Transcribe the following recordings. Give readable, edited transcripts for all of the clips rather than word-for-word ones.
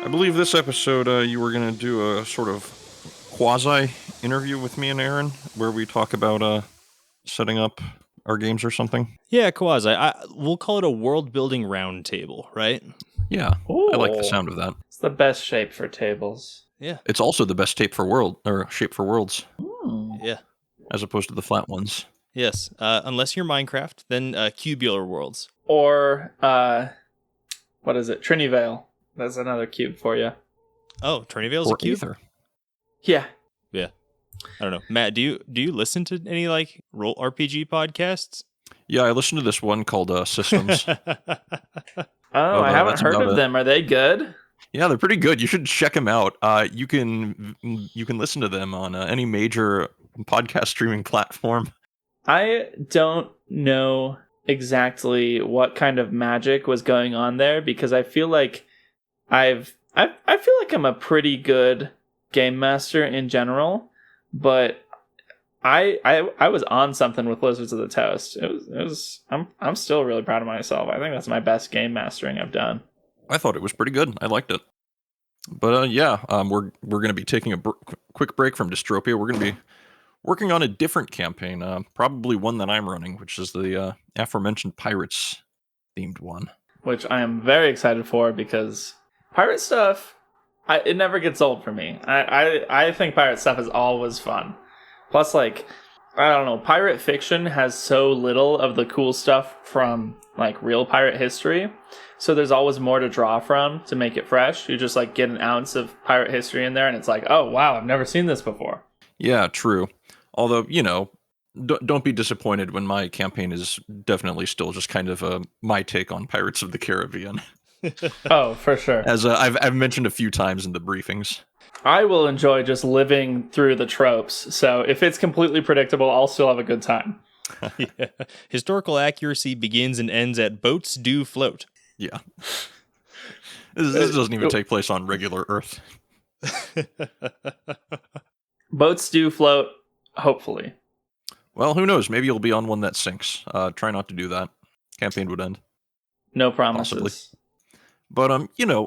I believe this episode you were going to do a sort of quasi-interview with me and Aaron, where we talk about setting up our games or something. Yeah, quasi. We'll call it a world-building roundtable, right? Yeah, Ooh, I like the sound of that. It's the best shape for tables. Yeah. It's also the best shape for worlds, Yeah. as opposed to the flat ones. Yes. Unless you're Minecraft, then cubular worlds. Or, what is it? Trinivale. That's another cube for you. Oh, Trinivale's a Or cube? Yeah. Yeah. I don't know. Matt, do you listen to any like role RPG podcasts? Yeah, I listened to this one called Systems. I haven't heard of them. Are they good? Yeah, they're pretty good. You should check them out. You can listen to them on any major podcast streaming platform. I don't know exactly what kind of magic was going on there because I feel like I feel like I'm a pretty good game master in general, but I was on something with Lizards of the Toast. It was I'm still really proud of myself. I think that's my best game mastering I've done. I thought it was pretty good. I liked it. But we're going to be taking a quick break from Dystropia. We're going to be working on a different campaign, probably one that I'm running, which is the aforementioned Pirates themed one. Which I am very excited for because pirate stuff, it never gets old for me. I think pirate stuff is always fun. Plus, like, I don't know, pirate fiction has so little of the cool stuff from, like, real pirate history. So there's always more to draw from to make it fresh. You just, like, get an ounce of pirate history in there, and it's like, oh, wow, I've never seen this before. Yeah, true. Although, don't be disappointed when my campaign is definitely still just kind of my take on Pirates of the Caribbean. Oh, for sure. As I've mentioned a few times in the briefings. I will enjoy just living through the tropes. So if it's completely predictable, I'll still have a good time. Yeah. Historical accuracy begins and ends at boats do float. Yeah. This doesn't even take place on regular Earth. Boats do float, hopefully. Well, who knows? Maybe you'll be on one that sinks. Try not to do that. Campaign would end. No promises. Possibly. But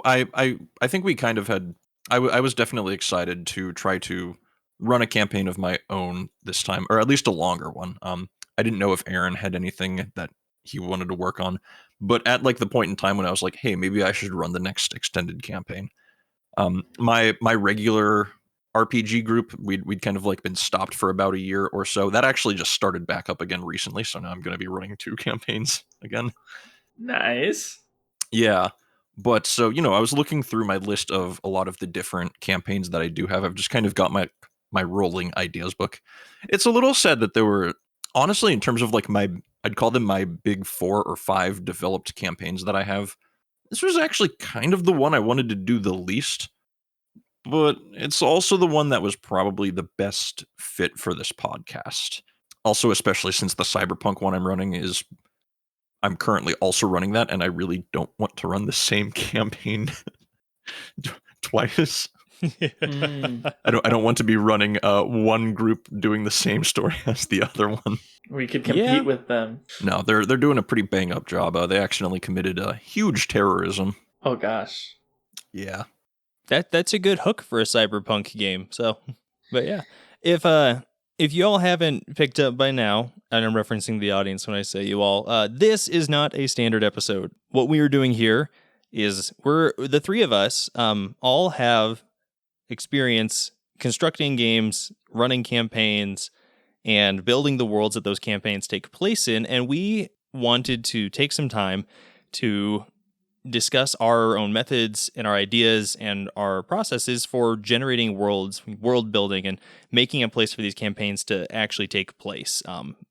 I think we kind of had. I was definitely excited to try to run a campaign of my own this time, or at least a longer one. I didn't know if Aaron had anything that he wanted to work on, but at like the point in time when I was like, hey, maybe I should run the next extended campaign. My regular RPG group, we'd kind of like been stopped for about a year or so. That actually just started back up again recently, so now I'm going to be running 2 campaigns again. Nice. Yeah. But so, I was looking through my list of a lot of the different campaigns that I do have. I've just kind of got my rolling ideas book. It's a little sad that there were, honestly, in terms of like I'd call them my big 4 or 5 developed campaigns that I have. This was actually kind of the one I wanted to do the least, but it's also the one that was probably the best fit for this podcast. Also, especially since the Cyberpunk one I'm running I'm currently also running that, and I really don't want to run the same campaign twice. I don't want to be running one group doing the same story as the other one. We could compete with them. No, they're doing a pretty bang up job. They accidentally committed a huge terrorism. Oh gosh. Yeah. That's a good hook for a cyberpunk game. So, but yeah, if you all haven't picked up by now, and I'm referencing the audience when I say you all, this is not a standard episode. What we are doing here is the 3 of us all have experience constructing games, running campaigns, and building the worlds that those campaigns take place in, and we wanted to take some time to discuss our own methods and our ideas and our processes for generating world building, and making a place for these campaigns to actually take place.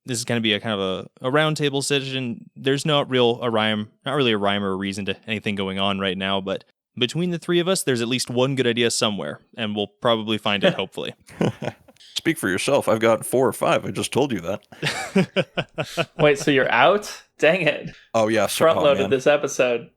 This is going to be a kind of a roundtable session. There's not really a rhyme or a reason to anything going on right now, but between the 3 of us, there's at least one good idea somewhere, and we'll probably find it, hopefully. Speak for yourself. I've got 4 or 5. I just told you that. Wait, so you're out? Dang it. Oh, yeah. Front-loaded this episode.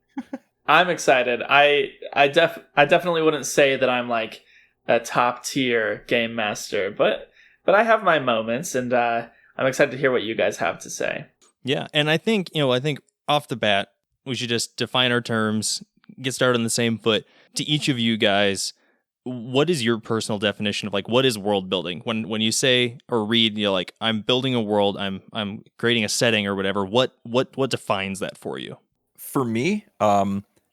I'm excited. I definitely wouldn't say that I'm like a top-tier game master, but I have my moments, and I'm excited to hear what you guys have to say. Yeah, and I think off the bat, we should just define our terms, get started on the same foot. To each of you guys, what is your personal definition of like what is world building? When you say or read, like I'm building a world, I'm creating a setting or whatever. What defines that for you? For me,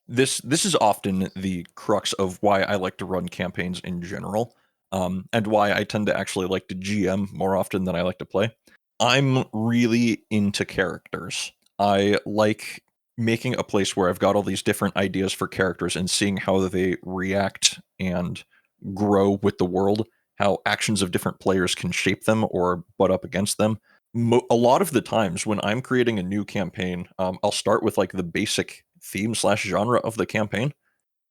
this is often the crux of why I like to run campaigns in general, and why I tend to actually like to GM more often than I like to play. I'm really into characters. I like making a place where I've got all these different ideas for characters and seeing how they react and grow with the world, how actions of different players can shape them or butt up against them. A lot of the times when I'm creating a new campaign, I'll start with like the basic theme slash genre of the campaign.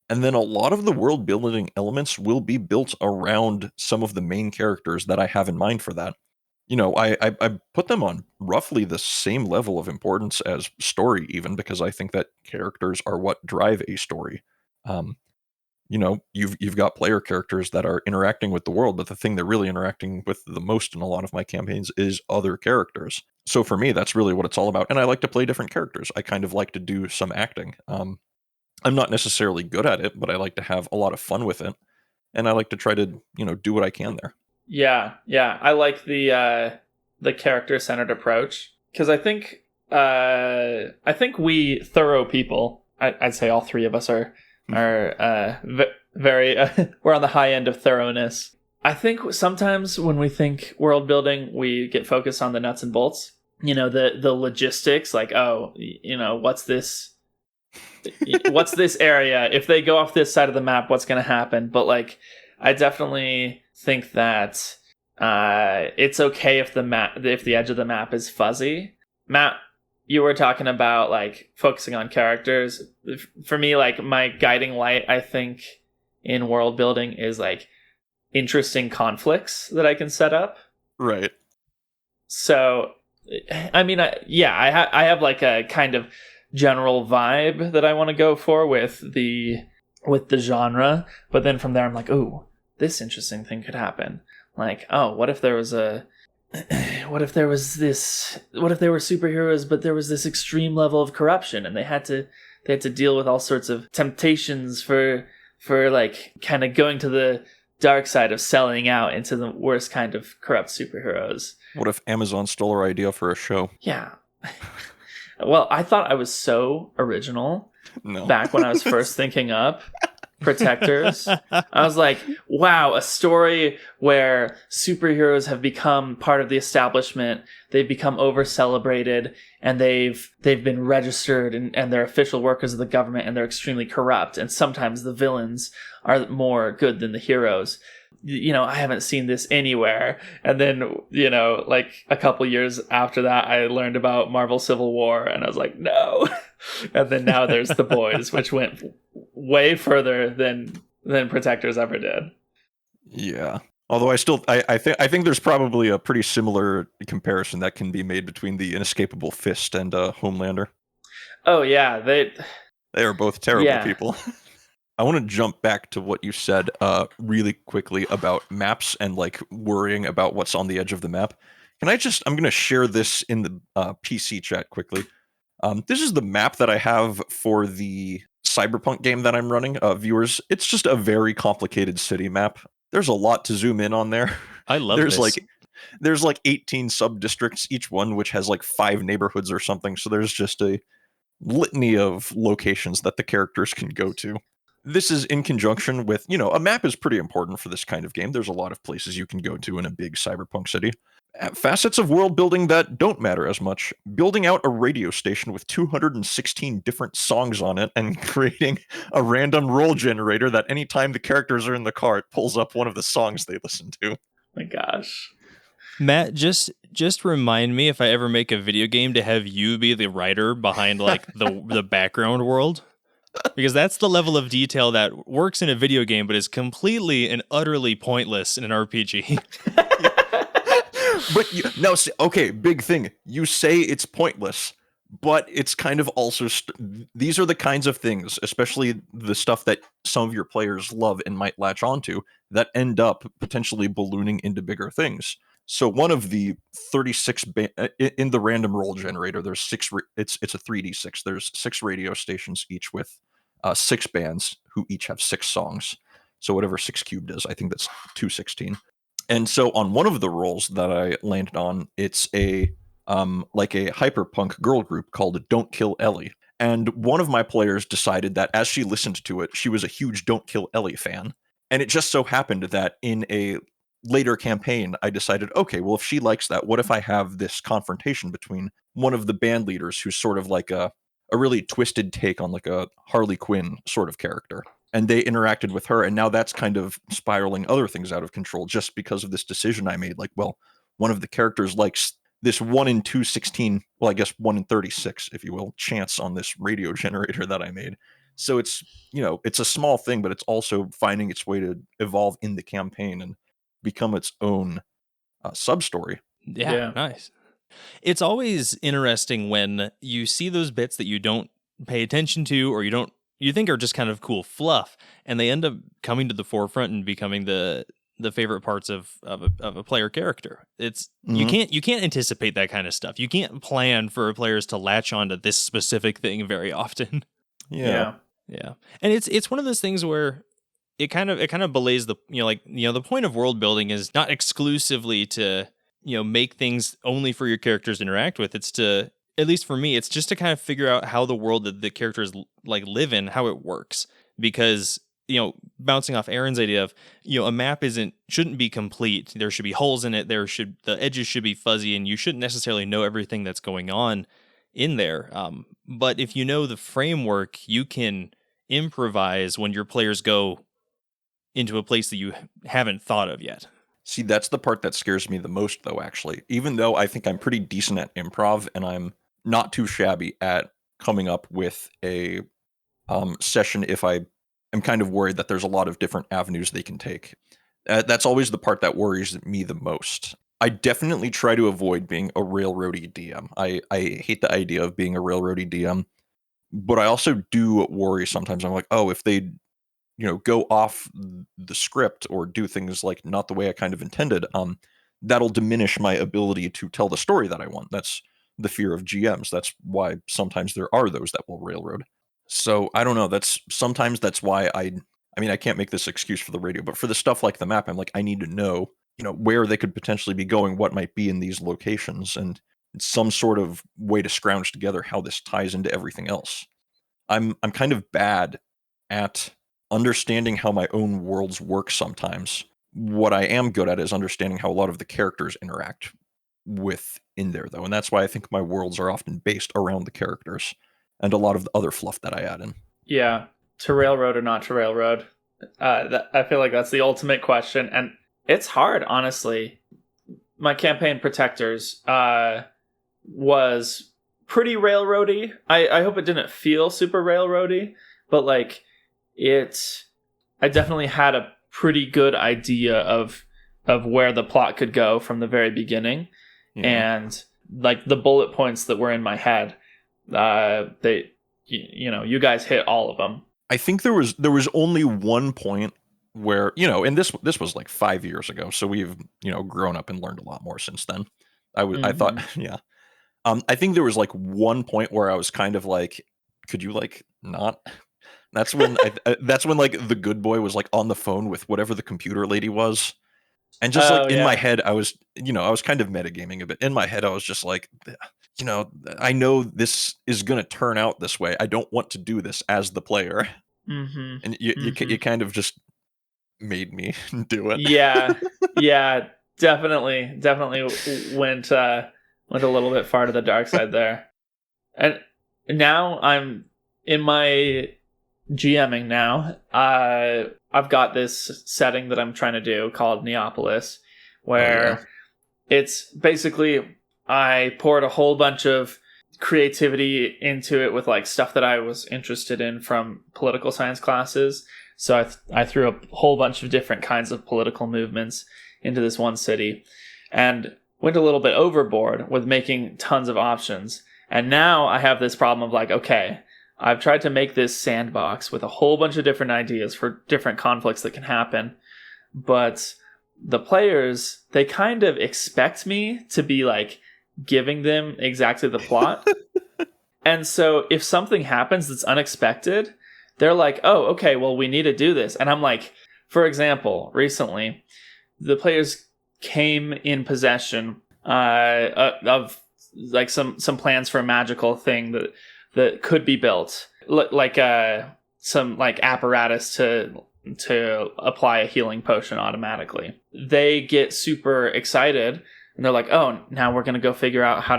And then a lot of the world building elements will be built around some of the main characters that I have in mind for that. I put them on roughly the same level of importance as story, even because I think that characters are what drive a story. Um, you've got player characters that are interacting with the world, but the thing they're really interacting with the most in a lot of my campaigns is other characters. So for me, that's really what it's all about. And I like to play different characters. I kind of like to do some acting. I'm not necessarily good at it, but I like to have a lot of fun with it. And I like to try to, do what I can there. Yeah. I like the character centered approach because I think we thorough people. I'd say all three of us are very we're on the high end of thoroughness. I think sometimes when we think world building, we get focused on the nuts and bolts. The logistics, like what's this area? If they go off this side of the map, what's going to happen? But like, I definitely think that it's okay if the edge of the map is fuzzy. Matt, you were talking about like focusing on characters. For me, like my guiding light, I think in world building is like interesting conflicts that I can set up. Right. So, I mean, I have like a kind of general vibe that I want to go for with the genre, but then from there I'm like, ooh, this interesting thing could happen. Like, oh, what if they were superheroes, but there was this extreme level of corruption, and they had to deal with all sorts of temptations for like kind of going to the dark side of selling out into the worst kind of corrupt superheroes. What if Amazon stole our idea for a show? Yeah. Well, I thought I was so original back when I was first thinking up Protectors. I was like, wow, a story where superheroes have become part of the establishment. They've become over-celebrated, and they've been registered, and they're official workers of the government, and they're extremely corrupt. And sometimes the villains are more good than the heroes. I haven't seen this anywhere. And then, like a couple years after that, I learned about Marvel Civil War, and I was like, no. And then now there's The Boys, which went way further than Protectors ever did. Yeah. Although I think there's probably a pretty similar comparison that can be made between the Inescapable Fist and Homelander. Oh yeah, they are both terrible people. I want to jump back to what you said really quickly about maps and like worrying about what's on the edge of the map. I'm going to share this in the PC chat quickly. This is the map that I have for the Cyberpunk game that I'm running. Viewers, it's just a very complicated city map. There's a lot to zoom in on there. I love this. There's like 18 sub-districts, each one which has like 5 neighborhoods or something. So there's just a litany of locations that the characters can go to. This is in conjunction with, a map is pretty important for this kind of game. There's a lot of places you can go to in a big cyberpunk city. Facets of world building that don't matter as much. Building out a radio station with 216 different songs on it and creating a random roll generator that anytime the characters are in the car, it pulls up one of the songs they listen to. My gosh. Matt, just remind me if I ever make a video game to have you be the writer behind like the background world. Because that's the level of detail that works in a video game, but is completely and utterly pointless in an RPG. But big thing. You say it's pointless, but it's kind of also these are the kinds of things, especially the stuff that some of your players love and might latch onto, that end up potentially ballooning into bigger things. So one of the 36 in the random roll generator, there's 6. It's a 3d6. There's 6 radio stations, each with 6 bands who each have 6 songs. So whatever 6 cubed is, I think that's 216. And so on one of the roles that I landed on, it's a like a hyperpunk girl group called Don't Kill Ellie. And one of my players decided that as she listened to it, she was a huge Don't Kill Ellie fan. And it just so happened that in a later campaign, I decided, okay, well, if she likes that, what if I have this confrontation between one of the band leaders who's sort of like a really twisted take on like a Harley Quinn sort of character. And they interacted with her, and now that's kind of spiraling other things out of control just because of this decision I made. Like, well, one of the characters likes this 1 in 216, well, I guess 1 in 36, if you will, chance on this radio generator that I made. So it's, it's a small thing, but it's also finding its way to evolve in the campaign and become its own sub-story. Yeah, nice. It's always interesting when you see those bits that you don't pay attention to or you think are just kind of cool fluff, and they end up coming to the forefront and becoming the favorite parts of a player character. It's you can't anticipate that kind of stuff. You can't plan for players to latch onto this specific thing very often. Yeah. And it's one of those things where it kind of belays the the point of world building is not exclusively to make things only for your characters to interact with. It's to, at least for me, it's just to kind of figure out how the world that the characters like live in, how it works. Because, bouncing off Aaron's idea of, a map shouldn't be complete. There should be holes in it. The edges should be fuzzy, and you shouldn't necessarily know everything that's going on in there. But if you know the framework, you can improvise when your players go into a place that you haven't thought of yet. See, that's the part that scares me the most, though, actually. Even though I think I'm pretty decent at improv, and I'm not too shabby at coming up with a session if I am kind of worried that there's a lot of different avenues they can take. That's always the part that worries me the most. I definitely try to avoid being a railroady DM. I hate the idea of being a railroady DM, but I also do worry sometimes. I'm like, oh, if they go off the script or do things like not the way I kind of intended, that'll diminish my ability to tell the story that I want. That's the fear of GMs. That's why sometimes there are those that will railroad. So I don't know. Sometimes that's why I can't make this excuse for the radio, but for the stuff like the map, I'm like, I need to know, where they could potentially be going, what might be in these locations, and some sort of way to scrounge together how this ties into everything else. I'm kind of bad at understanding how my own worlds work sometimes. What I am good at is understanding how a lot of the characters interact with in there, though. And that's why I think my worlds are often based around the characters and a lot of the other fluff that I add in. Yeah. To railroad or not to railroad? I feel like that's the ultimate question. And it's hard, honestly. My campaign Protectors was pretty railroady. I hope it didn't feel super railroady, but like, I definitely had a pretty good idea of where the plot could go from the very beginning. And like the bullet points that were in my head, you guys hit all of them. I think there was only one point where, and this was like 5 years ago, so we've, grown up and learned a lot more since then. I thought, yeah. I think there was like one point where I was kind of like, could you like not? That's when like the good boy was like on the phone with whatever the computer lady was. And just in my head, I was kind of metagaming a bit. In my head, I was just like, I know this is going to turn out this way. I don't want to do this as the player. Mm-hmm. And you kind of just made me do it. Yeah, definitely went a little bit far to the dark side there. And now I'm in my GMing now. I've got this setting that I'm trying to do called Neapolis, where it's basically I poured a whole bunch of creativity into it with like stuff that I was interested in from political science classes. So I threw a whole bunch of different kinds of political movements into this one city and went a little bit overboard with making tons of options. And now I have this problem of like, okay, I've tried to make this sandbox with a whole bunch of different ideas for different conflicts that can happen. But the players, they kind of expect me to be like giving them exactly the plot. And so if something happens that's unexpected, they're like, oh, okay, well, we need to do this. And I'm like, for example, recently, the players came in possession of like some plans for a magical thing that could be built, like some like apparatus to apply a healing potion automatically. They get super excited and they're like, oh, now we're gonna go figure out how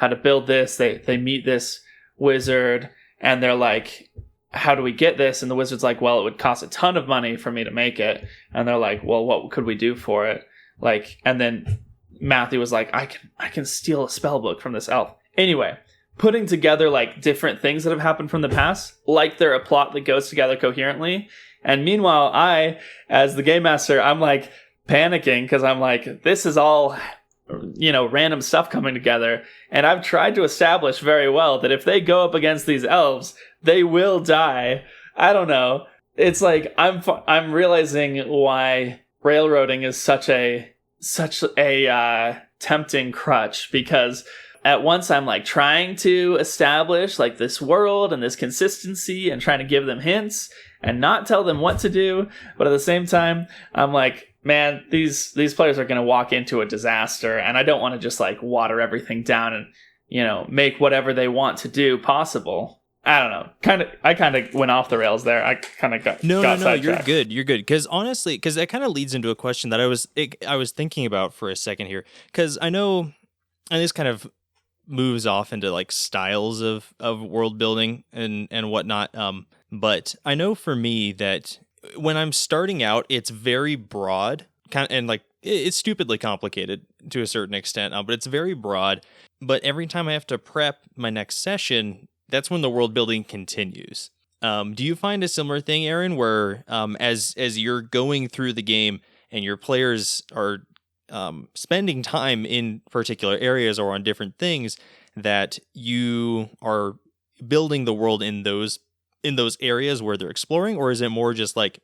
to build this. They meet this wizard and they're like, how do we get this? And the wizard's like, well, it would cost a ton of money for me to make it. And they're like, well, what could we do for it? Like, and then Matthew was like, I can steal a spell book from this elf. Anyway, putting together like different things that have happened from the past, like they're a plot that goes together coherently. And meanwhile, I, as the game master, I'm like panicking because I'm like, this is all, random stuff coming together. And I've tried to establish very well that if they go up against these elves, they will die. I don't know. It's like I'm realizing why railroading is such a tempting crutch, because at once I'm like trying to establish like this world and this consistency and trying to give them hints and not tell them what to do, but at the same time I'm like, man, these players are going to walk into a disaster, and I don't want to just like water everything down and make whatever they want to do possible. I don't know. I kind of went off the rails there. I kind of got No, sidetracked. You're good. Because honestly, that kind of leads into a question that I was thinking about for a second here. Because I know, and this kind of moves off into like styles of world building and whatnot. But I know for me that when I'm starting out, it's very broad, and like it's stupidly complicated to a certain extent. But it's very broad. But every time I have to prep my next session, that's when the world building continues. Do you find a similar thing, Aaron, where as you're going through the game and your players are spending time in particular areas or on different things, that you are building the world in those areas where they're exploring? Or is it more just like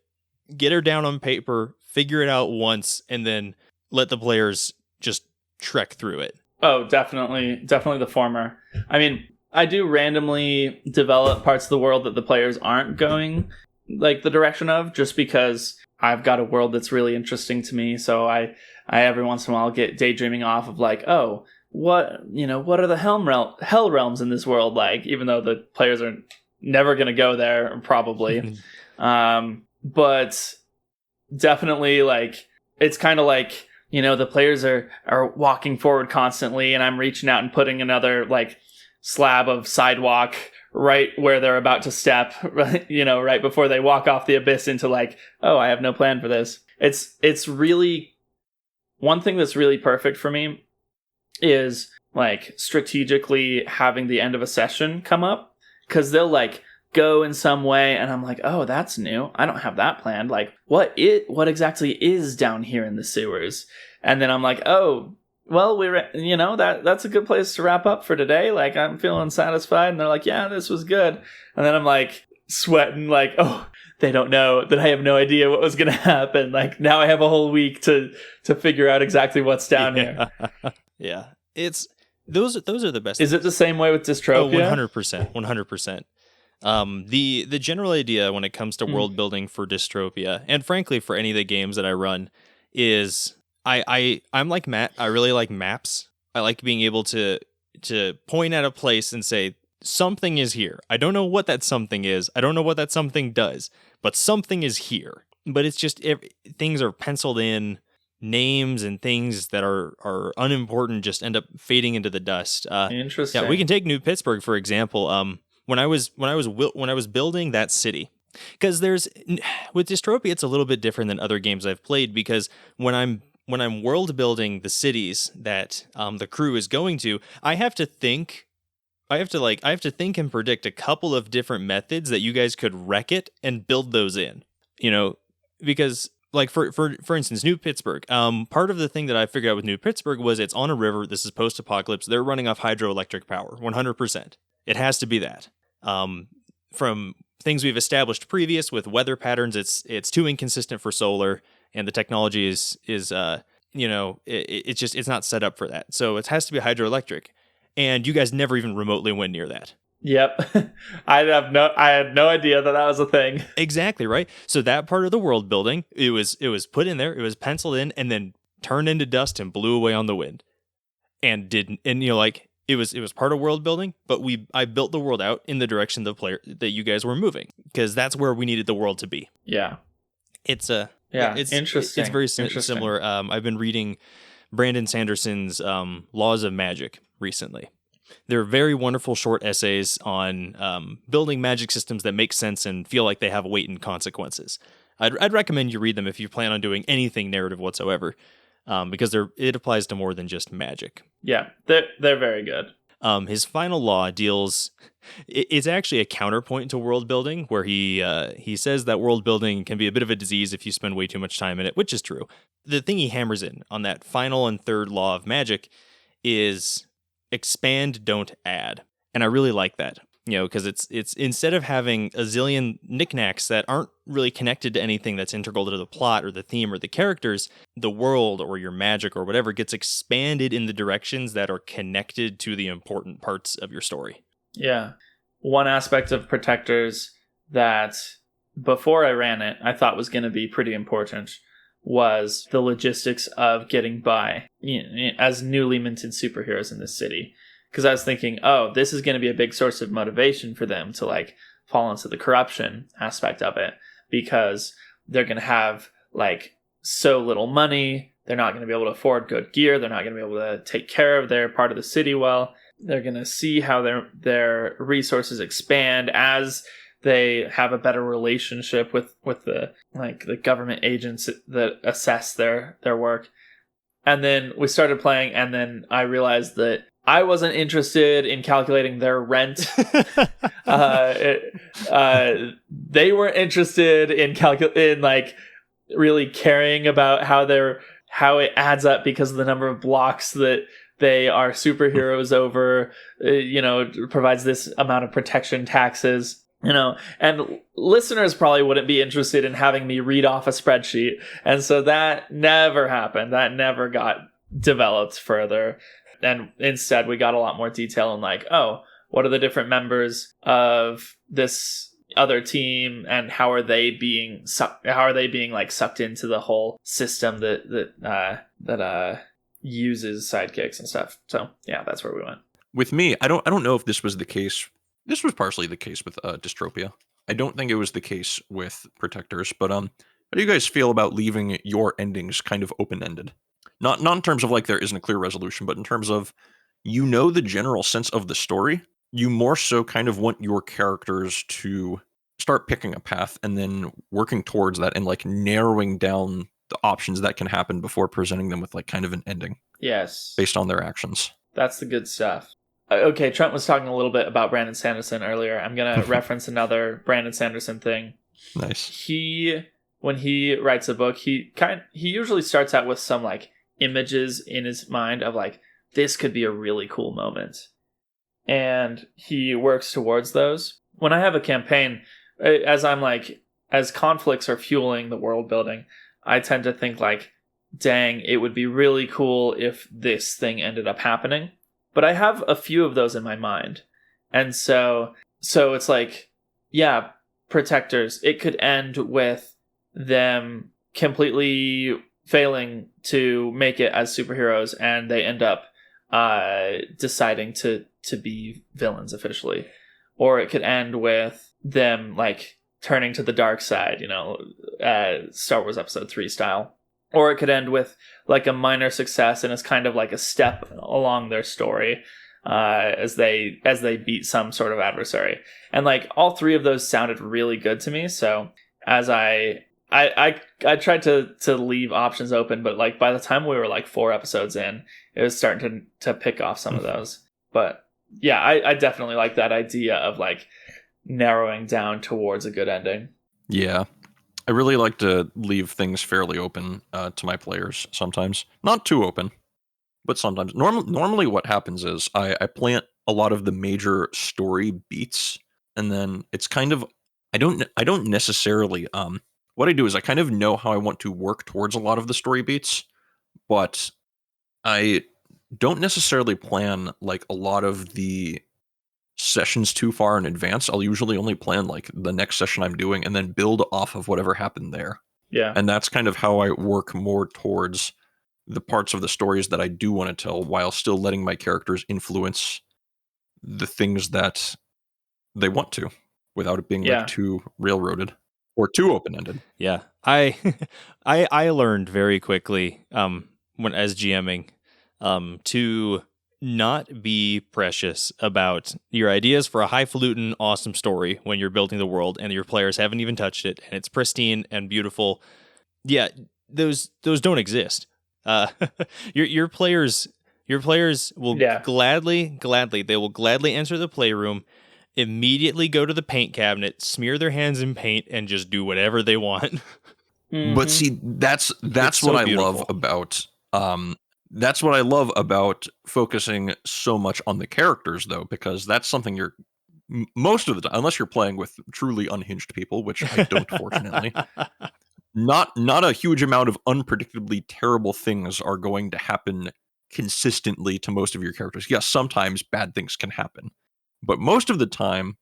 get her down on paper, figure it out once, and then let the players just trek through it? Oh, definitely the former. I mean, I do randomly develop parts of the world that the players aren't going like the direction of, just because I've got a world that's really interesting to me. So I every once in a while get daydreaming off of like, oh, what are the hell realms in this world like, even though the players are never going to go there probably. But definitely like, it's kind of like, the players are walking forward constantly and I'm reaching out and putting another like slab of sidewalk right where they're about to step, right before they walk off the abyss into like, oh, I have no plan for this. It's really, one thing that's really perfect for me is like strategically having the end of a session come up, because they'll like go in some way and I'm like, oh, that's new. I don't have that planned. Like what exactly is down here in the sewers? And then I'm like, oh, well, that's a good place to wrap up for today. Like, I'm feeling satisfied. And they're like, yeah, this was good. And then I'm like sweating, like, oh, they don't know that I have no idea what was going to happen. Like, now I have a whole week to figure out exactly what's down here. Yeah. It's those are the best. Is it the same way with Dystropia? 100%. The general idea when it comes to world building for Dystropia, and frankly for any of the games that I run, is I'm like Matt. I really like maps. I like being able to point at a place and say something is here. I don't know what that something is. I don't know what that something does, but something is here. But it's just things are penciled in. Names and things that are unimportant just end up fading into the dust. Interesting. Yeah, we can take New Pittsburgh for example. When I was building that city, because with Dystropia it's a little bit different than other games I've played, because when I'm world building the cities that the crew is going to, I have to think and predict a couple of different methods that you guys could wreck it and build those in. Because like for instance, New Pittsburgh. Part of the thing that I figured out with New Pittsburgh was it's on a river. This is post-apocalypse. They're running off hydroelectric power, 100%. It has to be that. From things we've established previous with weather patterns, it's too inconsistent for solar, and the technology is it's not set up for that. So it has to be hydroelectric, and you guys never even remotely went near that. Yep. I had no idea that was a thing. Exactly, right? So that part of the world building, it was put in there, it was penciled in, and then turned into dust and blew away on the wind. And didn't, and like it was part of world building, but I built the world out in the direction that you guys were moving, because that's where we needed the world to be. Yeah. It's interesting. It's very Interesting. similar. I've been reading Brandon Sanderson's Laws of Magic recently. They're very wonderful short essays on building magic systems that make sense and feel like they have weight and consequences. I'd recommend you read them if you plan on doing anything narrative whatsoever, because it applies to more than just magic. Yeah, they're very good. His final law deals. It's actually a counterpoint to world building, where he says that world building can be a bit of a disease if you spend way too much time in it, which is true. The thing he hammers in on that final and third law of magic is expand, don't add. And I really like that, because it's instead of having a zillion knickknacks that aren't really connected to anything that's integral to the plot or the theme or the characters, the world or your magic or whatever gets expanded in the directions that are connected to the important parts of your story. Yeah. One aspect of Protectors that before I ran it, I thought was going to be pretty important was the logistics of getting by as newly minted superheroes in this city. Because I was thinking, oh, this is going to be a big source of motivation for them to like fall into the corruption aspect of it, because they're going to have like so little money. They're not going to be able to afford good gear. They're not going to be able to take care of their part of the city well. They're going to see how their resources expand as they have a better relationship with the government agents that assess their work. And then we started playing, and then I realized that I wasn't interested in calculating their rent. They weren't interested in like really caring about how it adds up because of the number of blocks that they are superheroes over. Provides this amount of protection taxes. And listeners probably wouldn't be interested in having me read off a spreadsheet. And so that never happened. That never got developed further. And instead, we got a lot more detail on like, oh, what are the different members of this other team, and how are they being like sucked into the whole system that uses sidekicks and stuff. So yeah, that's where we went. With me, I don't know if this was the case. This was partially the case with Dystropia. I don't think it was the case with Protectors, but how do you guys feel about leaving your endings kind of open-ended? Not in terms of like there isn't a clear resolution, but in terms of the general sense of the story. You more so kind of want your characters to start picking a path and then working towards that and like narrowing down the options that can happen before presenting them with like kind of an ending. Yes. Based on their actions. That's the good stuff. Okay, Trent was talking a little bit about Brandon Sanderson earlier. I'm going to reference another Brandon Sanderson thing. Nice. When he writes a book, he usually starts out with some like images in his mind of like, this could be a really cool moment. And he works towards those. When I have a campaign, as conflicts are fueling the world building, I tend to think like, dang, it would be really cool if this thing ended up happening. But I have a few of those in my mind. And so it's like, yeah, Protectors, it could end with them completely failing to make it as superheroes, and they end up deciding to be villains officially. Or it could end with them like turning to the dark side, Star Wars Episode 3 style. Or it could end with like a minor success, and it's kind of like a step along their story as they beat some sort of adversary. And like all three of those sounded really good to me. So as I tried to leave options open, but like by the time we were like 4 episodes in, it was starting to pick off some of those. But yeah, I definitely like that idea of like narrowing down towards a good ending. Yeah. I really like to leave things fairly open to my players sometimes. Not too open, but sometimes. Normally what happens is I plant a lot of the major story beats, and then it's kind of I don't necessarily what I do is I kind of know how I want to work towards a lot of the story beats, but I don't necessarily plan like a lot of the sessions too far in advance. I'll usually only plan like the next session I'm doing and then build off of whatever happened there. Yeah. And that's kind of how I work more towards the parts of the stories that I do want to tell while still letting my characters influence the things that they want to without it being Yeah. like too railroaded or too open-ended. Yeah, I I learned very quickly when as GMing to not be precious about your ideas for a highfalutin awesome story when you're building the world and your players haven't even touched it and it's pristine and beautiful. Yeah, those don't exist. Uh, your players will Yeah. gladly they will gladly enter the playroom, immediately go to the paint cabinet, smear their hands in paint, and just do whatever they want. But see, that's It's what so I love beautiful. about that's what I love about focusing so much on the characters, though, because that's something you're most of the time, unless you're playing with truly unhinged people, which I don't, fortunately. Not a huge amount of unpredictably terrible things are going to happen consistently to most of your characters. Yes, sometimes bad things can happen, but most of the time,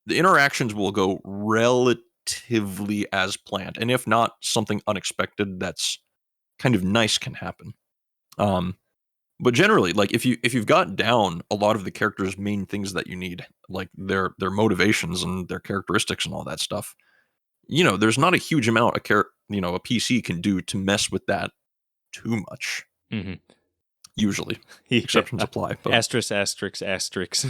the interactions will go relatively as planned, and if not, something unexpected that's kind of nice can happen. Um, but generally, like if you've got down a lot of the characters' main things that you need, like their motivations and their characteristics and all that stuff, there's not a huge amount a PC can do to mess with that too much. hmm Usually, Yeah. exceptions apply. But Asterisk, asterisk, asterisk.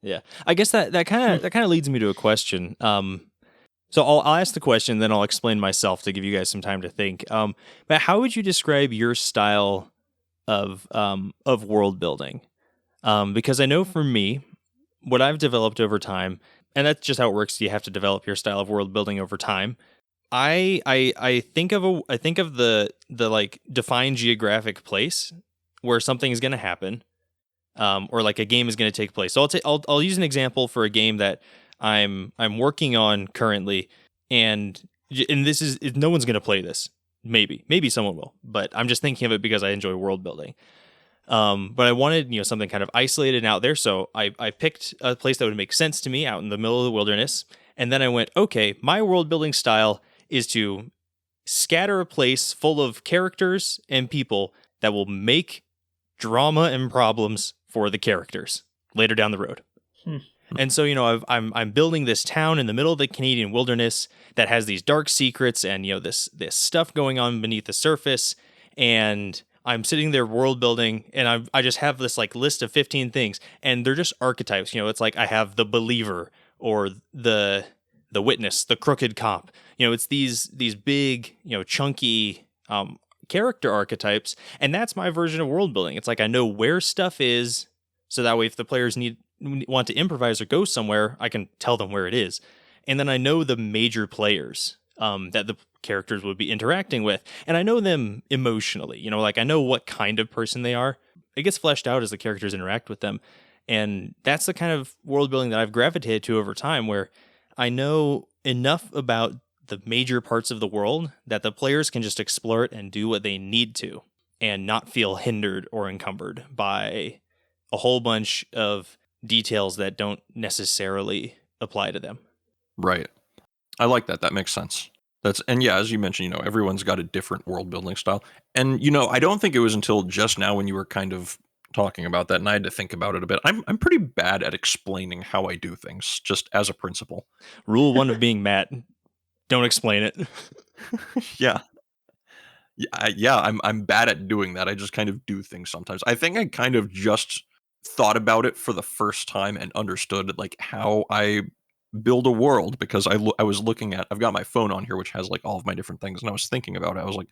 Yeah, I guess that kind of leads me to a question. So I'll ask the question, then I'll explain myself to give you guys some time to think. But how would you describe your style of world building? Because I know for me, what I've developed over time, and that's just how it works. You have to develop your style of world building over time. I think of the like defined geographic place where something is going to happen, or like a game is going to take place. So I'll use an example for a game that I'm working on currently, and this is no one's going to play this. Maybe someone will, but I'm just thinking of it because I enjoy world building. But I wanted something kind of isolated and out there, so I picked a place that would make sense to me out in the middle of the wilderness, and then I went, okay, my world building style is to scatter a place full of characters and people that will make drama and problems for the characters later down the road. And so, I'm building this town in the middle of the Canadian wilderness that has these dark secrets and this stuff going on beneath the surface. And I'm sitting there world building, and I just have this like list of 15 things, and they're just archetypes. It's like I have the believer or the witness, the crooked cop. It's these big, chunky character archetypes, and that's my version of world building. It's like I know where stuff is, so that way if the players want to improvise or go somewhere, I can tell them where it is. And then I know the major players that the characters would be interacting with, and I know them emotionally. Like I know what kind of person they are. It gets fleshed out as the characters interact with them, and that's the kind of world building that I've gravitated to over time, where I know enough about the major parts of the world that the players can just explore it and do what they need to and not feel hindered or encumbered by a whole bunch of details that don't necessarily apply to them. right, I like that. That makes sense. And yeah, as you mentioned, everyone's got a different world building style. And I don't think it was until just now when you were kind of talking about that, and I had to think about it a bit. I'm pretty bad at explaining how I do things, just as a principle. Rule one of being Matt: don't explain it. Yeah. Yeah, I'm bad at doing that. I just kind of do things sometimes. I think I kind of just thought about it for the first time and understood like how I build a world, because I was looking at, I've got my phone on here which has like all of my different things, and I was thinking about it. I was like,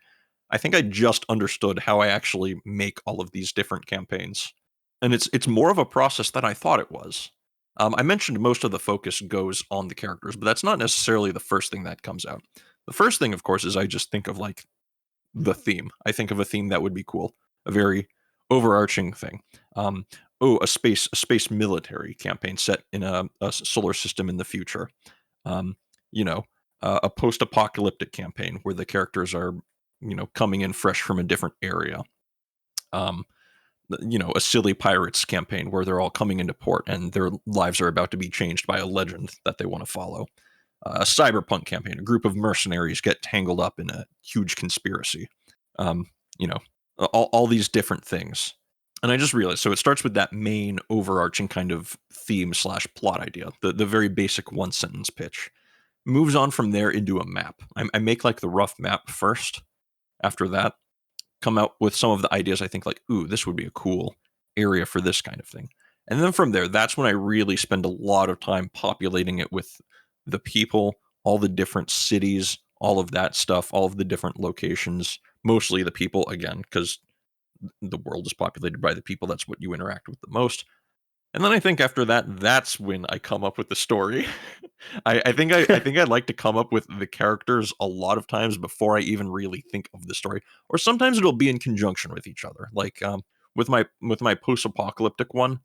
I think I just understood how I actually make all of these different campaigns. And it's more of a process than I thought it was. I mentioned most of the focus goes on the characters, but that's not necessarily the first thing that comes out. The first thing, of course, is I just think of like the theme. I think of a theme that would be cool, a very overarching thing. A space military campaign set in a solar system in the future. Um, a post-apocalyptic campaign where the characters are, coming in fresh from a different area. Um, a silly pirates campaign where they're all coming into port and their lives are about to be changed by a legend that they want to follow. A cyberpunk campaign, a group of mercenaries get tangled up in a huge conspiracy. Um, you know, all these different things. And I just realized, so it starts with that main overarching kind of theme / plot idea, the very basic one sentence pitch. Moves on from there into a map. I make like the rough map first. After that, come out with some of the ideas I think like, ooh, this would be a cool area for this kind of thing. And then from there, that's when I really spend a lot of time populating it with the people, all the different cities, all of that stuff, all of the different locations, mostly the people, again, because the world is populated by the people. That's what you interact with the most. And then I think after that, that's when I come up with the story. I think I like to come up with the characters a lot of times before I even really think of the story. Or sometimes it'll be in conjunction with each other. Like with my post-apocalyptic one,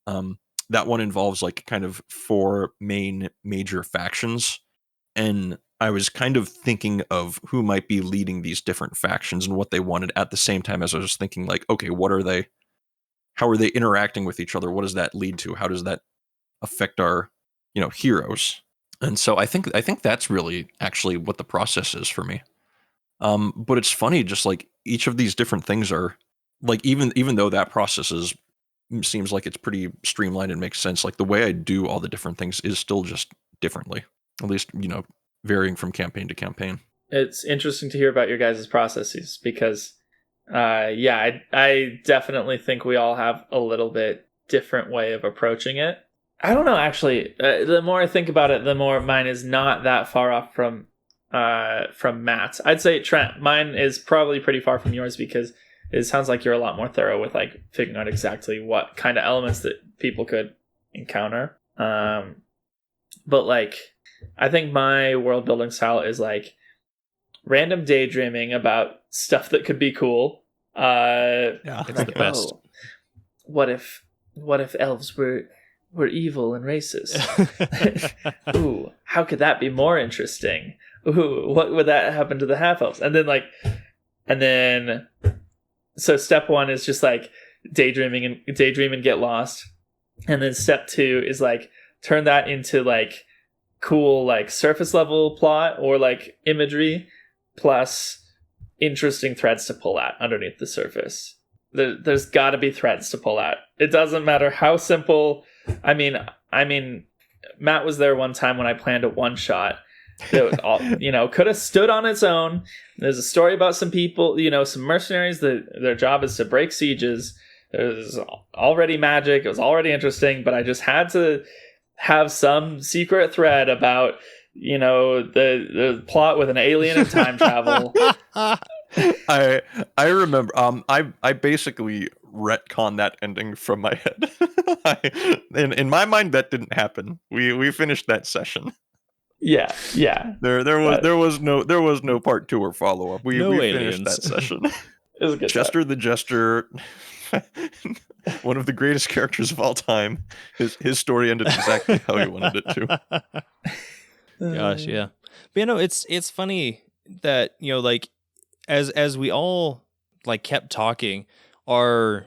that one involves like kind of 4 main major factions. And I was kind of thinking of who might be leading these different factions and what they wanted at the same time as I was thinking like, okay, what are they? How are they interacting with each other? What does that lead to? How does that affect our, heroes? And so I think that's really actually what the process is for me. But it's funny, just like each of these different things are like, even though that process seems like it's pretty streamlined and makes sense, like the way I do all the different things is still just differently, at least, varying from campaign to campaign. It's interesting to hear about your guys' processes because I definitely think we all have a little bit different way of approaching it. I don't know, actually. The more I think about it, the more mine is not that far off from Matt's. I'd say, Trent, mine is probably pretty far from yours because it sounds like you're a lot more thorough with like figuring out exactly what kind of elements that people could encounter. But like, I think my world building style is like random daydreaming about stuff that could be cool. Yeah, it's like, the best. Oh, what if elves were evil and racist? Ooh, how could that be more interesting? Ooh, what would that happen to the half elves? And then so step 1 is just like daydream and get lost. And then step 2 is like turn that into like cool like surface level plot or like imagery plus interesting threads to pull at underneath the surface. There's got to be threads to pull at. It doesn't matter how simple. I mean, Matt was there one time when I planned a one shot. It could have stood on its own. There's a story about some people, some mercenaries that their job is to break sieges. There's already magic. It was already interesting, but I just had to have some secret thread about the plot with an alien and time travel. I remember I basically retconned that ending from my head. In my mind that didn't happen. We finished that session. Yeah. There was no part 2 or follow up. We finished that session. It was a good Jester the Jester, one of the greatest characters of all time. His story ended exactly how he wanted it to. Gosh, yeah. But it's funny that like as we all like kept talking, our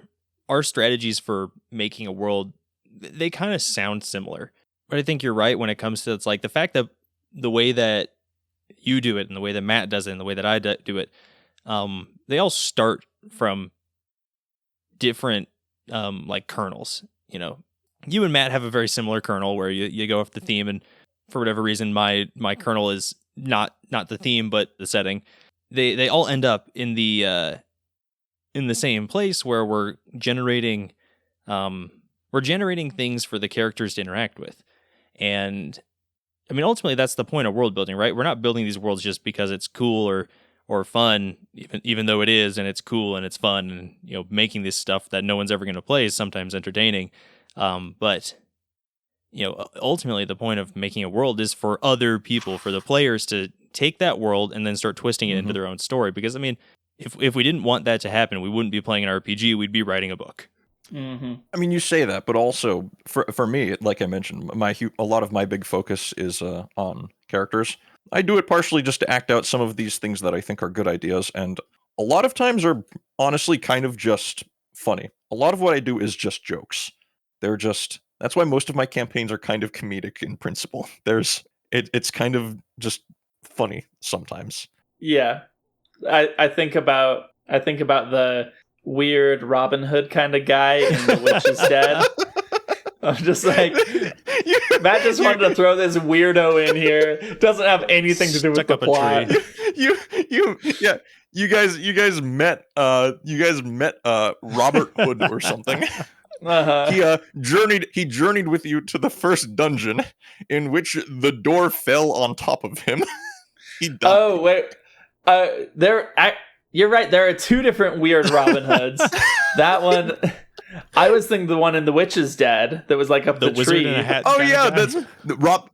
strategies for making a world, they kind of sound similar. But I think you're right when it comes to it's like the fact that the way that you do it and the way that Matt does it and the way that I do it, they all start from different like kernels. You and Matt have a very similar kernel where you go off the theme, and for whatever reason my kernel is not the theme but the setting. They all end up in the same place where we're generating things for the characters to interact with. And I mean, ultimately that's the point of world building, right? We're not building these worlds just because it's cool or fun, even though it is, and it's cool and it's fun, and making this stuff that no one's ever going to play is sometimes entertaining. But ultimately the point of making a world is for other people, for the players to take that world and then start twisting it into their own story. Because I mean, if we didn't want that to happen, we wouldn't be playing an RPG, we'd be writing a book. Mm-hmm. I mean, you say that, but also for me, like I mentioned, a lot of my big focus is on characters. I do it partially just to act out some of these things that I think are good ideas, and a lot of times are honestly kind of just funny. A lot of what I do is just jokes. That's why most of my campaigns are kind of comedic in principle. It's kind of just funny sometimes. Yeah. I think about the weird Robin Hood kind of guy in The Witch is Dead. I'm just like, Matt just wanted to throw this weirdo in here. Doesn't have anything to do with the plot. You guys met Robert Hood or something. Uh-huh. He journeyed with you to the first dungeon, in which the door fell on top of him. He died. Oh wait, you're right. There are two different weird Robin Hoods. That one, I was thinking the one in The Witch is Dead that was like up the wizard tree. in a hat. Oh yeah, that's Rob.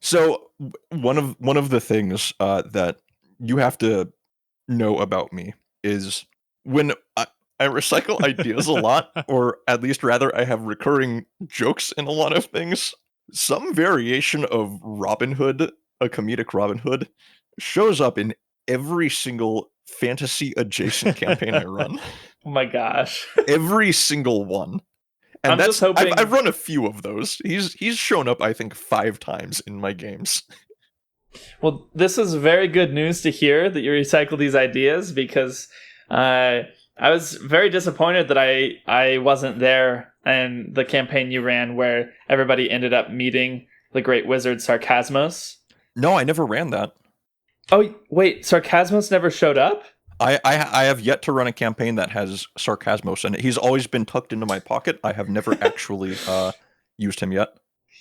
So one of the things that you have to know about me is when I recycle ideas a lot, or at least rather I have recurring jokes in a lot of things. Some variation of Robin Hood, a comedic Robin Hood, shows up in every single fantasy adjacent campaign I run. Oh my gosh. Every single one. And I'm just hoping... I've run a few of those. He's shown up, I think, 5 times in my games. Well, this is very good news to hear that you recycle these ideas, because I was very disappointed that I wasn't there in the campaign you ran where everybody ended up meeting the great wizard Sarcasmos. No, I never ran that. Oh, wait, Sarcasmos never showed up? I have yet to run a campaign that has Sarcasmos in it. He's always been tucked into my pocket. I have never actually used him yet.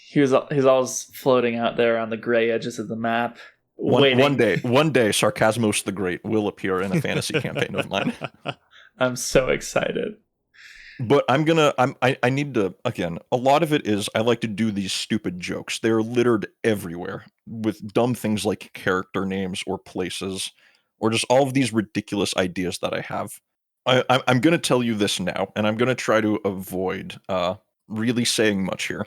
He's always floating out there on the gray edges of the map. One day, Sarcasmos the Great will appear in a fantasy campaign of mine. I'm so excited. But I need to, again, a lot of it is I like to do these stupid jokes. They're littered everywhere with dumb things like character names or places, or just all of these ridiculous ideas that I have. I'm going to tell you this now, and I'm going to try to avoid really saying much here.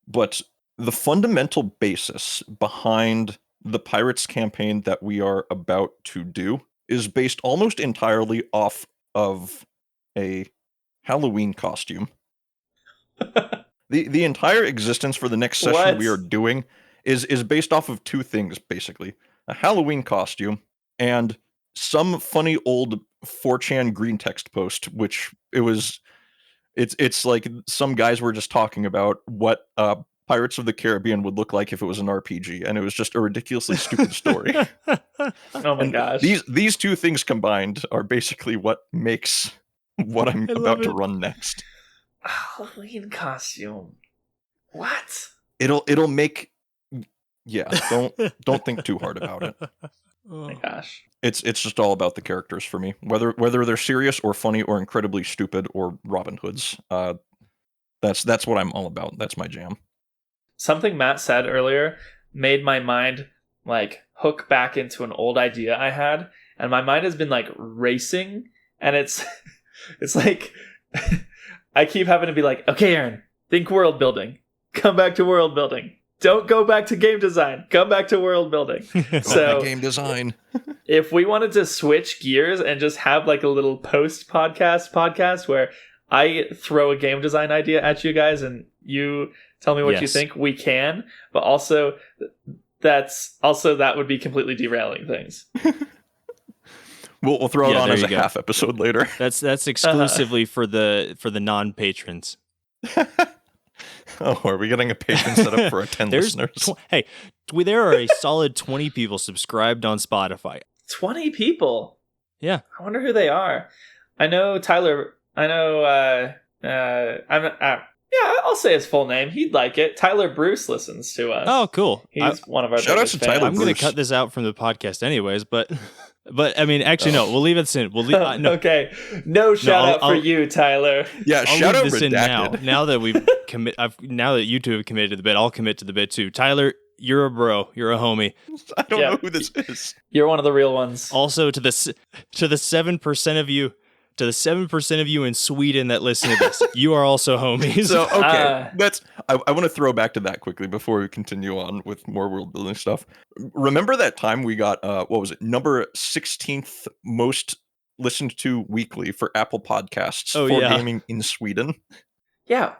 But the fundamental basis behind the Pirates campaign that we are about to do is based almost entirely off of a Halloween costume. The entire existence for the next session we are doing is based off of 2 things, basically. A Halloween costume and some funny old 4chan green text post, which it's like some guys were just talking about what Pirates of the Caribbean would look like if it was an RPG, and it was just a ridiculously stupid story. Oh my gosh. These 2 things combined are basically what makes what I'm about to run next. Halloween costume. What? It'll make... Yeah, don't think too hard about it. Oh my gosh. It's just all about the characters for me. Whether they're serious or funny or incredibly stupid or Robin Hoods. That's what I'm all about. That's my jam. Something Matt said earlier made my mind like hook back into an old idea I had, and my mind has been like racing, and it's like I keep having to be like, okay, Aaron, think world building. Come back to world building. Don't go back to game design. Come back to world building. So game design. If we wanted to switch gears and just have like a little post podcast where I throw a game design idea at you guys and you tell me what you think, we can. But also that would be completely derailing things. We'll throw it on as a half episode later. That's exclusively for the non-patrons. Oh, are we getting a patron set up for our 10 listeners? Hey, there are a solid 20 people subscribed on Spotify. 20 people? Yeah. I wonder who they are. I know Tyler. I know. I'll say his full name. He'd like it. Tyler Bruce listens to us. Oh, cool. He's one of our shout out to fans. Tyler I'm going to cut this out from the podcast anyways, but I mean, actually, no. We'll leave it in. No. Okay. No shout out for you, Tyler. Yeah, I'll shout out leave this redacted. in now. Now that we've now that you 2 have committed to the bit, I'll commit to the bit too. Tyler, you're a bro. You're a homie. I don't know who this is. You're one of the real ones. Also, to the 7% of you. To the 7% of you in Sweden that listen to this, you are also homies. So, okay, I want to throw back to that quickly before we continue on with more world building stuff. Remember that time we got, what was it, number 16th most listened to weekly for Apple Podcasts Oh, for yeah. gaming in Sweden. Yeah.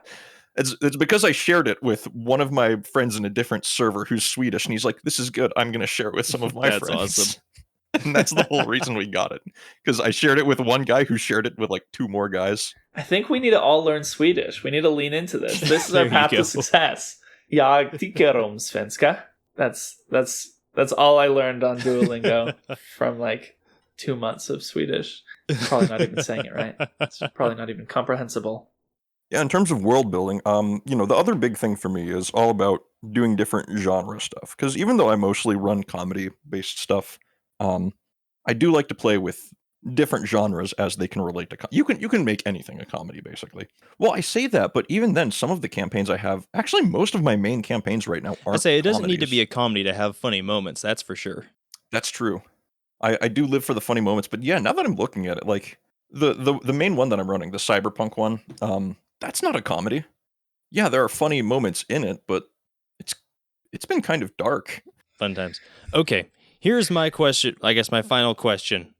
It's because I shared it with one of my friends in a different server who's Swedish, and he's like, "This is good. I'm going to share it with some of my That's friends." awesome. And that's the whole reason we got it, because I shared it with one guy who shared it with like 2 more guys. I think we need to all learn Swedish. We need to lean into this. This is our There you path go. to success. Jag tycker om svenska. That's all I learned on Duolingo from like 2 months of Swedish. Probably not even saying it right. It's probably not even comprehensible. Yeah, in terms of world building, the other big thing for me is all about doing different genre stuff. Because even though I mostly run comedy-based stuff, I do like to play with different genres as they can relate to. You can make anything a comedy, basically. Well, I say that, but even then, some of the campaigns I have, actually, most of my main campaigns right now I aren't. say it doesn't need to comedies. be a comedy to have funny moments. That's for sure. That's true. I do live for the funny moments, but yeah, now that I'm looking at it, like the main one that I'm running, the cyberpunk one, that's not a comedy. Yeah, there are funny moments in it, but it's been kind of dark. Fun times. Okay, here's my question. I guess my final question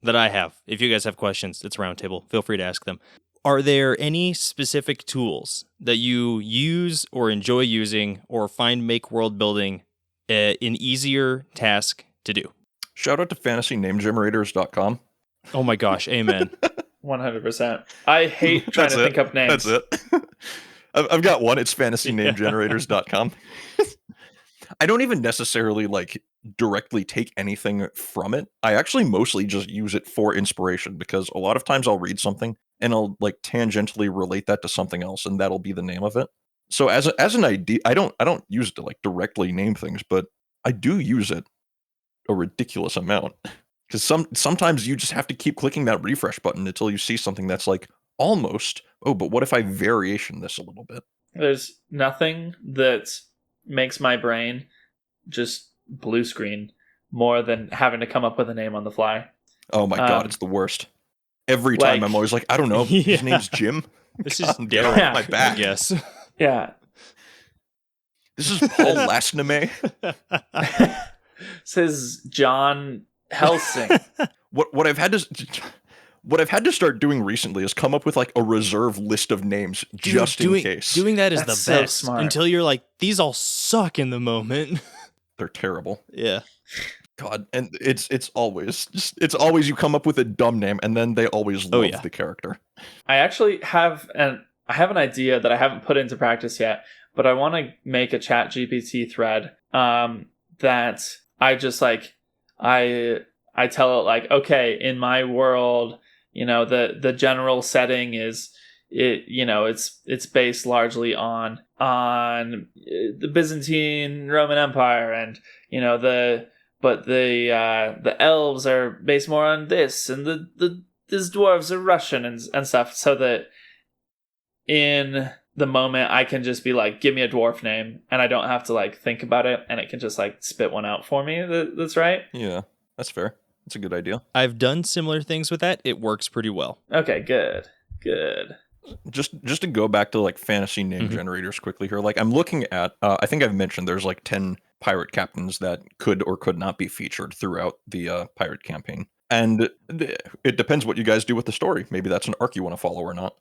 that I have. If you guys have questions, it's roundtable. Feel free to ask them. Are there any specific tools that you use or enjoy using or find make world building an easier task to do? Shout out to fantasynamegenerators.com. Oh my gosh, amen. 100%. I hate trying to think up names. That's it. I've got one. It's fantasynamegenerators.com. I don't even necessarily like directly take anything from it. I actually mostly just use it for inspiration, because a lot of times I'll read something and I'll like tangentially relate that to something else, and that'll be the name of it. So as an idea, I don't use it to like directly name things, but I do use it a ridiculous amount, because sometimes you just have to keep clicking that refresh button until you see something that's like almost, oh, but what if I variation this a little bit? There's nothing that makes my brain just blue screen more than having to come up with a name on the fly. Oh my god, it's the worst. Every time I'm always like, I don't know, his name's Jim. This is get off my back. Yes. Yeah. This is Paul Lasname. Says John Helsing. What I've had to start doing recently is come up with like a reserve list of names just in case. Doing that is That's the so best smart. until you're like, these all suck in the moment. They're terrible. Yeah. God, and it's always you come up with a dumb name and then they always love the character. I actually have an idea that I haven't put into practice yet, but I want to make a chat GPT thread that I just like I tell it like, okay, in my world, the general setting is it's based largely on the Byzantine Roman Empire, and the elves are based more on this, and these dwarves are Russian and stuff, so that in the moment I can just be like, give me a dwarf name, and I don't have to like think about it, and it can just like spit one out for me. That's right. Yeah, that's fair. That's a good idea. I've done similar things with that. It works pretty well. Okay, good. Just to go back to like fantasy name generators quickly here, like I'm looking at, I think I've mentioned there's like 10 pirate captains that could or could not be featured throughout the pirate campaign. And it depends what you guys do with the story. Maybe that's an arc you want to follow or not.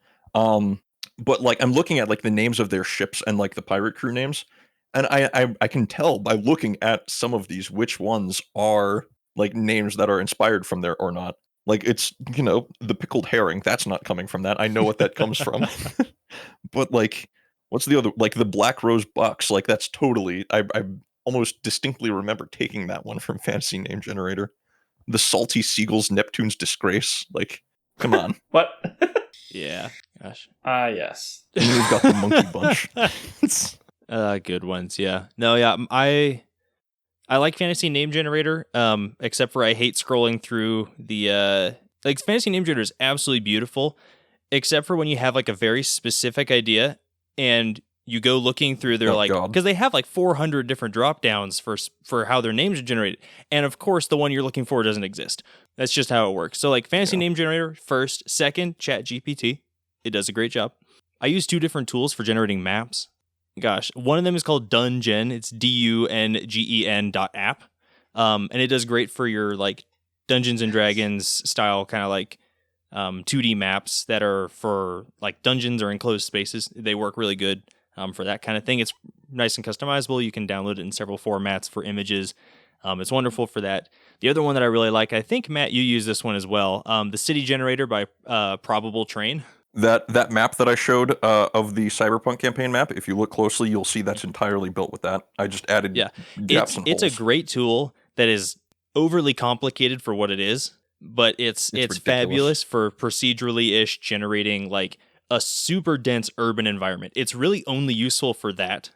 But like I'm looking at like the names of their ships and like the pirate crew names, and I can tell by looking at some of these which ones are like names that are inspired from there or not. Like it's, the pickled herring, that's not coming from that. I know what that comes from. But like, what's the other, like the Black Rose Bucks, like that's totally, I almost distinctly remember taking that one from Fantasy Name Generator. The Salty Seagulls Neptune's Disgrace, like, come on. What? Yeah. Gosh. Yes. And then we've got the Monkey Bunch. Good ones, yeah. No, yeah, I like Fantasy Name Generator, except for I hate scrolling through the like Fantasy Name Generator is absolutely beautiful, except for when you have like a very specific idea and you go looking through their because they have like 400 different drop downs for how their names are generated, and of course the one you're looking for doesn't exist. That's just how it works. So like Fantasy Name Generator first, second Chat GPT, it does a great job. I use 2 different tools for generating maps. Gosh, one of them is called Dungen. It's DUNGEN.app. And it does great for your like Dungeons and Dragons style kind of like 2D maps that are for like dungeons or enclosed spaces. They work really good for that kind of thing. It's nice and customizable. You can download it in several formats for images. It's wonderful for that. The other one that I really like, I think, Matt, you use this one as well, the City Generator by Probable Train. That map that I showed of the Cyberpunk campaign map, if you look closely, you'll see that's entirely built with that. I just added gaps and holes. It's a great tool that is overly complicated for what it is, but it's fabulous for procedurally-ish generating like a super dense urban environment. It's really only useful for that,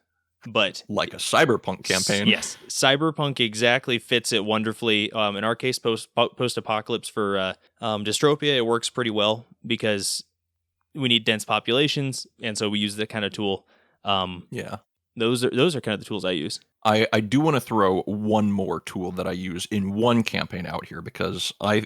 but like a Cyberpunk campaign. Yes, Cyberpunk exactly fits it wonderfully. In our case, post-apocalypse for dystopia, it works pretty well because we need dense populations, and so we use that kind of tool. Those are kind of the tools I use. I do want to throw one more tool that I use in one campaign out here because I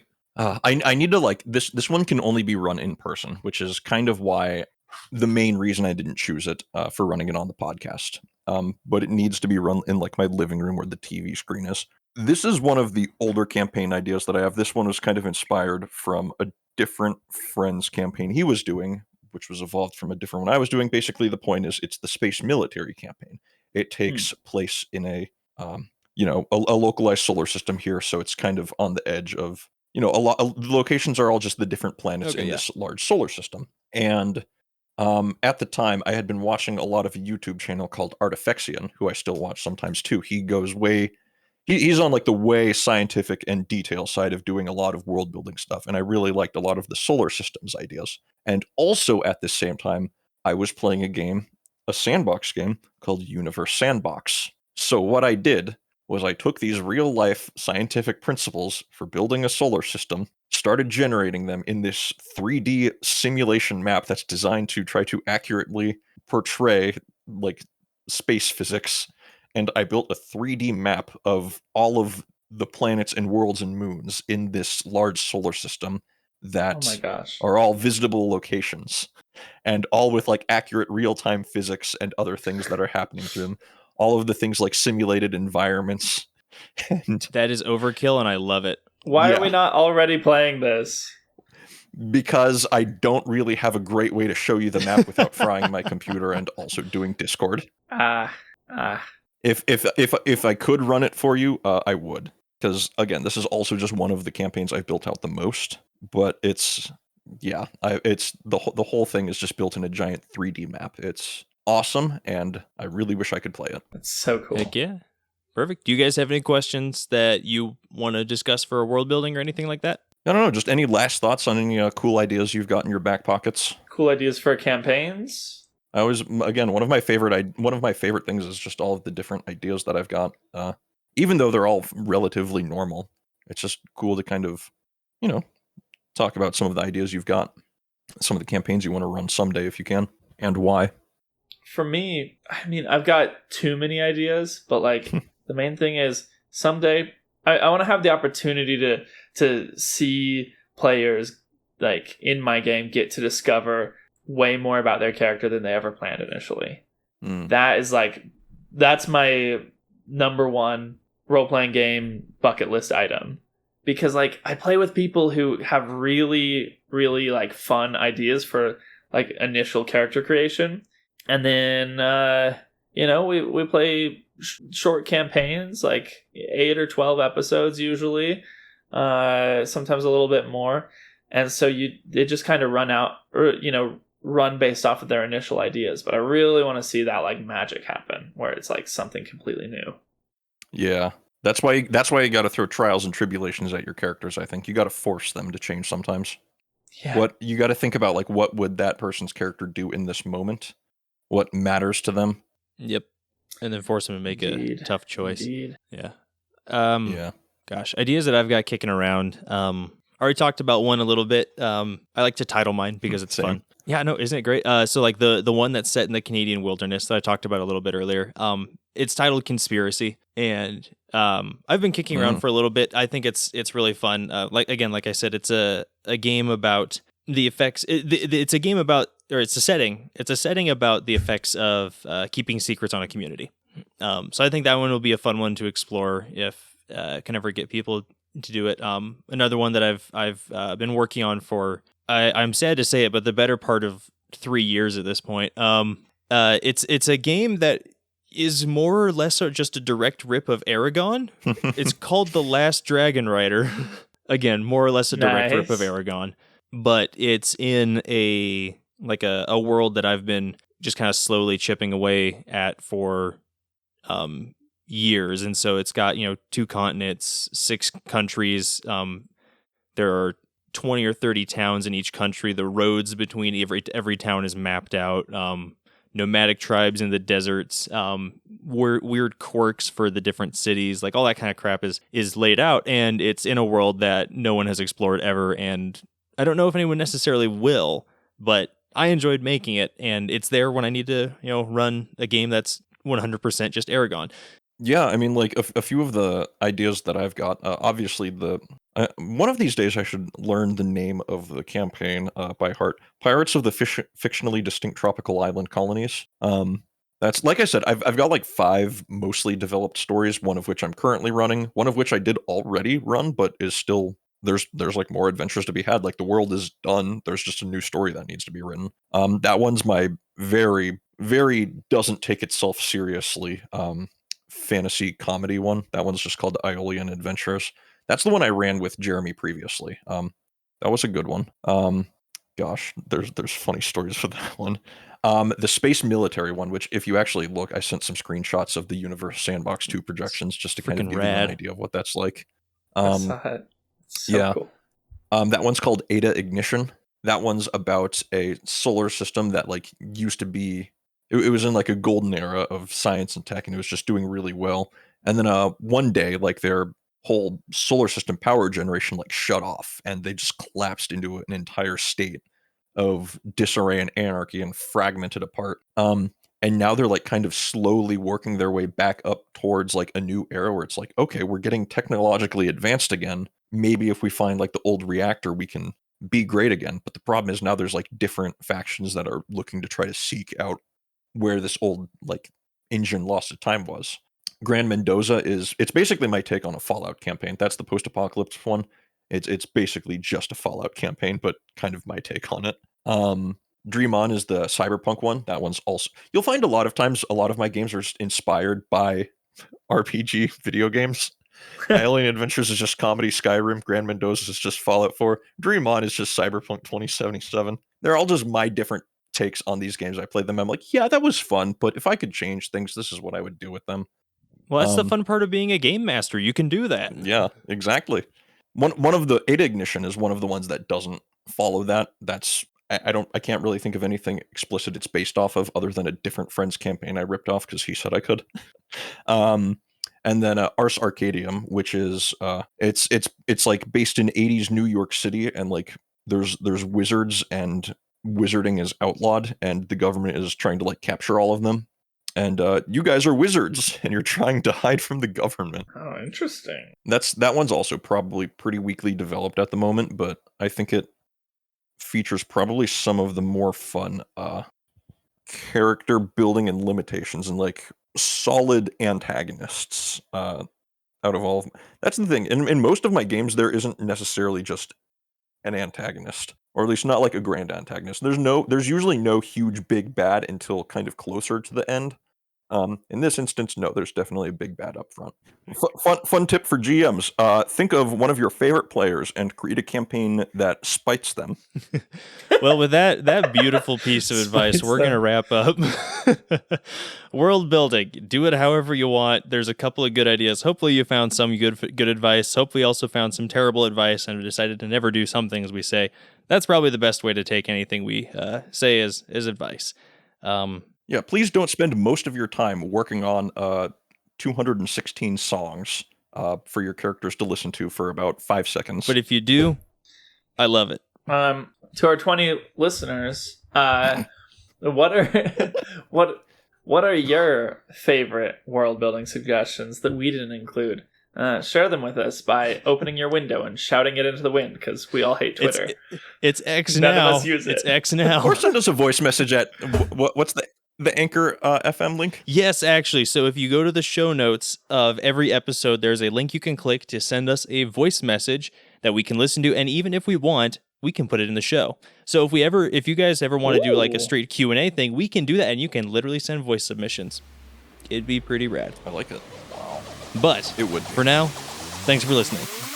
need to like this one can only be run in person, which is kind of why the main reason I didn't choose it for running it on the podcast. But it needs to be run in like my living room where the TV screen is. This is one of the older campaign ideas that I have. This one was kind of inspired from a different friend's campaign he was doing, which was evolved from a different one I was doing. Basically, the point is it's the space military campaign. It takes place in a localized solar system here, so it's kind of on the edge of, the locations are all just the different planets in this large solar system. And at the time, I had been watching a lot of a YouTube channel called Artifexian, who I still watch sometimes too. He goes he's on like the way scientific and detail side of doing a lot of world building stuff. And I really liked a lot of the solar systems ideas. And also at the same time, I was playing a sandbox game called Universe Sandbox. So what I did was I took these real life scientific principles for building a solar system, started generating them in this 3D simulation map that's designed to try to accurately portray like space physics. And I built a 3D map of all of the planets and worlds and moons in this large solar system that are all visitable locations, and all with like accurate real-time physics and other things that are happening to them. All of the things like simulated environments. And that is overkill, and I love it. Why are we not already playing this? Because I don't really have a great way to show you the map without frying my computer and also doing Discord. If I could run it for you, I would. Because again, this is also just one of the campaigns I've built out the most. But it's the whole thing is just built in a giant 3D map. It's awesome, and I really wish I could play it. It's so cool. Heck yeah. Perfect. Do you guys have any questions that you want to discuss for world building or anything like that? I don't know. Just any last thoughts on any cool ideas you've got in your back pockets? Cool ideas for campaigns? I always, again, one of my favorite things is just all of the different ideas that I've got. Even though they're all relatively normal, it's just cool to kind of, talk about some of the ideas you've got, some of the campaigns you want to run someday if you can, and why. For me, I mean, I've got too many ideas, but like the main thing is someday I want to have the opportunity to see players like in my game get to discover way more about their character than they ever planned initially. That's my number one role-playing game bucket list item. Because like I play with people who have really, really like fun ideas for like initial character creation. And then, we play short campaigns, like 8 or 12 episodes usually, sometimes a little bit more. And so they just kind of run based off of their initial ideas. But I really want to see that like magic happen where it's like something completely new. Yeah. That's why you got to throw trials and tribulations at your characters. I think you got to force them to change sometimes. Yeah. What you got to think about, like, what would that person's character do in this moment? What matters to them? Yep. And then force them to make a tough choice. Indeed. Yeah. Gosh, ideas that I've got kicking around. I already talked about one a little bit. I like to title mine because it's fun. Yeah, no, isn't it great? So like the one that's set in the Canadian wilderness that I talked about a little bit earlier. It's titled Conspiracy, and I've been kicking around for a little bit. I think it's really fun. Like I said, it's a game about the effects. It's a game about, or it's a setting. It's a setting about the effects of keeping secrets on a community. So I think that one will be a fun one to explore if can ever get people to do it. Another one that I've been working on for I'm sad to say it, but the better part of 3 years at this point. It's a game that is more or less just a direct rip of Aragon. It's called The Last Dragon Rider. Again, more or less a direct rip of Nice. Aragon, but it's in a world that I've been just kind of slowly chipping away at for years. And so it's got, 2 continents, 6 countries. There are 20 or 30 towns in each country. The roads between every town is mapped out. Nomadic tribes in the deserts, weird quirks for the different cities, like all that kind of crap is laid out, and it's in a world that no one has explored ever, and I don't know if anyone necessarily will, but I enjoyed making it, and it's there when I need to, run a game that's 100% just Aragon. Yeah, I mean, like a few of the ideas that I've got. Obviously, one of these days I should learn the name of the campaign by heart. Pirates of the Fictionally Distinct Tropical Island Colonies. That's like I said, I've got like 5 mostly developed stories. One of which I'm currently running. One of which I did already run, but is still there's like more adventures to be had. Like the world is done. There's just a new story that needs to be written. That one's my very doesn't take itself seriously. Fantasy comedy one. That one's just called Aeolian Adventures. That's the one I ran with Jeremy previously. That was a good one. Gosh, there's funny stories for that one. The space military one, which if you actually look, I sent some screenshots of the Universe Sandbox 2 projections just to kind of Freaking give you rad. an idea of what that's like. I saw it. So yeah. cool. That one's called Ada Ignition. That one's about a solar system that like used to be. It was in like a golden era of science and tech, and it was just doing really well. And then one day, like their whole solar system power generation like shut off, and they just collapsed into an entire state of disarray and anarchy and fragmented apart. And now they're like kind of slowly working their way back up towards like a new era where it's like, okay, we're getting technologically advanced again. Maybe if we find like the old reactor, we can be great again. But the problem is now there's like different factions that are looking to try to seek out where this old like engine lost of time was. Grand Mendoza it's basically my take on a Fallout campaign. That's the post-apocalypse one. It's basically just a Fallout campaign, but kind of my take on it. Dream On is the cyberpunk one. That one's also, you'll find a lot of times a lot of my games are inspired by RPG video games. Alien Adventures is just comedy Skyrim. Grand Mendoza is just Fallout 4. Dream On is just Cyberpunk 2077. They're all just my different takes on these games. I played them. I'm like, yeah, that was fun, but if I could change things, this is what I would do with them. Well, that's the fun part of being a game master. You can do that. Yeah, exactly. One of the Ada Ignition is one of the ones that doesn't follow that. That's I can't really think of anything explicit it's based off of other than a different Friends campaign I ripped off because he said I could. And then Ars Arcadium, which is it's like based in 80s New York City, and like there's wizards and wizarding is outlawed, and the government is trying to like capture all of them. And you guys are wizards, and you're trying to hide from the government. Oh, interesting. That one's also probably pretty weakly developed at the moment, but I think it features probably some of the more fun character building and limitations, and like solid antagonists out of all of them. That's the thing. In most of my games, there isn't necessarily just an antagonist, or at least not like a grand antagonist. There's usually no huge big bad until kind of closer to the end. In this instance, no, there's definitely a big bad up front. Fun tip for GMs. Think of one of your favorite players and create a campaign that spites them. Well, with that beautiful piece of advice, we're going to wrap up. World building. Do it however you want. There's a couple of good ideas. Hopefully you found some good advice. Hopefully you also found some terrible advice and decided to never do some things we say. That's probably the best way to take anything we say as advice. Yeah, please don't spend most of your time working on 216 songs for your characters to listen to for about 5 seconds. But if you do, I love it. To our 20 listeners, what are your favorite world building suggestions that we didn't include? Share them with us by opening your window and shouting it into the wind, because we all hate Twitter. It's X None now. of us use it. It's X now. Or send us a voice message at what's the the Anchor FM link? Yes, actually. So if you go to the show notes of every episode, there's a link you can click to send us a voice message that we can listen to, and even if we want, we can put it in the show. So if you guys ever want to do like a straight Q&A thing, we can do that, and you can literally send voice submissions. It'd be pretty rad. I like it. Wow. But It would. for now, thanks for listening.